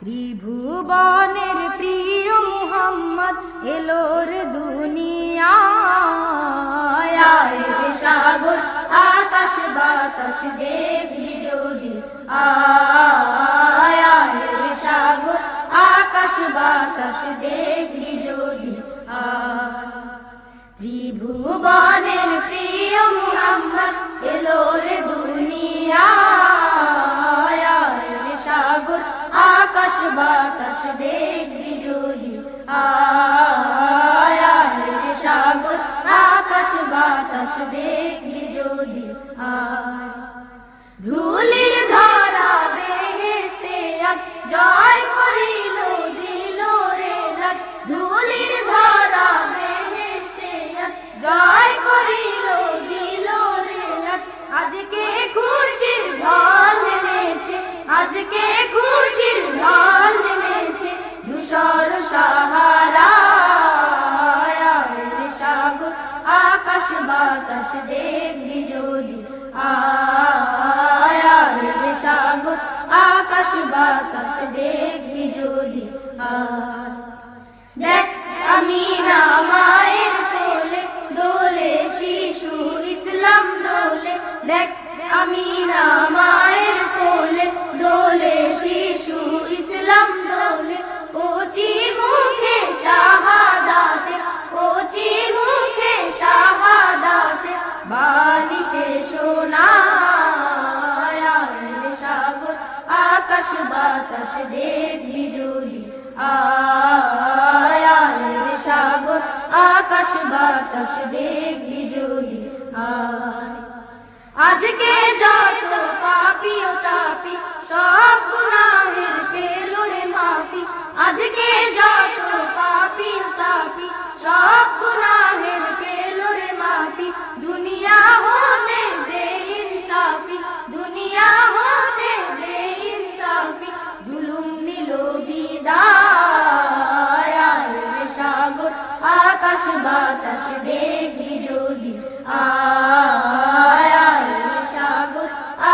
ত্রিভুবনের প্রিয় মুহাম্মদ এলোর দুনিয়ায়, আয় রে সাগর আকাশ বাতাস দেখবি যদি, আয় আয় রে সাগর আকাশ বাতাস দেখবি যদি, ত্রিভুবনের প্রিয় মুহাম্মদ এলোর দুনিয়ায়, আয় রে সাগর আকাশ বাতাস দেখবি যদি, আয় আয় রে সাগর আকাশ বাতাস দেখবি যদি, ধুলির ধরা বেহেশতে আজ জয় করিল দিল রে লাজ, ধুলির ধরা বেহেশতে আজ জয় করিল দিল রে লাজ, আজকে খুশির ঢল নেমেছে, আজকে খুশির ঢল নেমেছে ধূসর সাহারায়, আয় রে সাগর আকাশ বাতাস দেখবি যদি, আয় আয় রে সাগর আকাশ বাতাস দেখবি যদি, দেখ আমিনা মায়ের কোলে দোলে শিশু ইসলাম দোলে, দেখ আমিনা মায়ের কোলে দোলে শিশু ইসলাম দোলে, কচি মুখে শাহাদাতে, কচি মুখে শাহাদাতে বাণী সে শোনায়, আয় রে সাগর আকাশ বাতাস দেখবি যদি, আয় আয় রে সাগর আকাশ বাতাস দেখবি যদি, আজকে যত পাপী ও তাপী সব গুনাহের পেল রে মাফি, আজকে যত পাপী ও তাপী সব গুনাহের পেল রে মাফি, দুনিয়া হতে বেইনসাফি, দুনিয়া হতে বেইনসাফি জুলুম নিল বিদায়, আয় রে সাগর আকাশ বাতাস দেখবি যদি, আয় আয় রে সাগর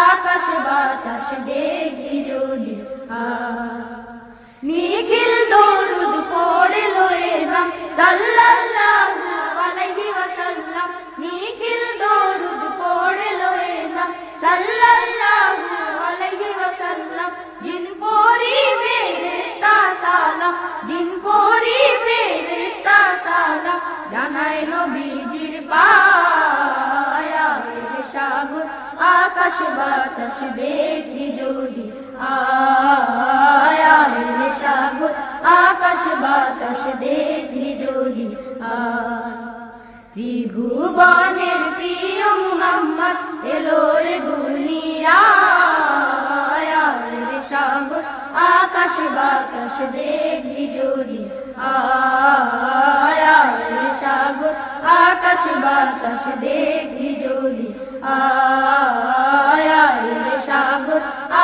আকাশ বাতাস দেখবি যদি, নিখিল দরুদ পড়ে লয়ে নাম সাল্লাল্লাহু আলাইহি ওয়াসাল্লাম, নিখিল দরুদ পড়ে লয়ে নাম সাল্লাল্লাহু আলাইহি ওয়াসাল্লাম, জিন পরি ফেরেশতা সালাম, জিন পরি ফেরেশতা সালাম জানায় নবীজির পায়, আয় রে সাগর আকাশ বাতাস দেখবি যদি, আয় আয় রে সাগর আকাশ বাতাস দেখবি যদি, ত্রিভুবনের প্রিয় মুহাম্মদ এলোর দুনিয়ায়, আয় রে সাগর আকাশ বাতাস দেখবি যদি, আয় আয় রে সাগর আকাশ বাতাস দেখবি যদি, আয় আয় রে সাগর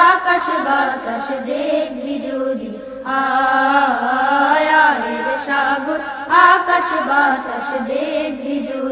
আকাশ বাতাস দেখবি যদি, আয় আয় রে সাগর আকাশ বাতাস দেখবি যদি।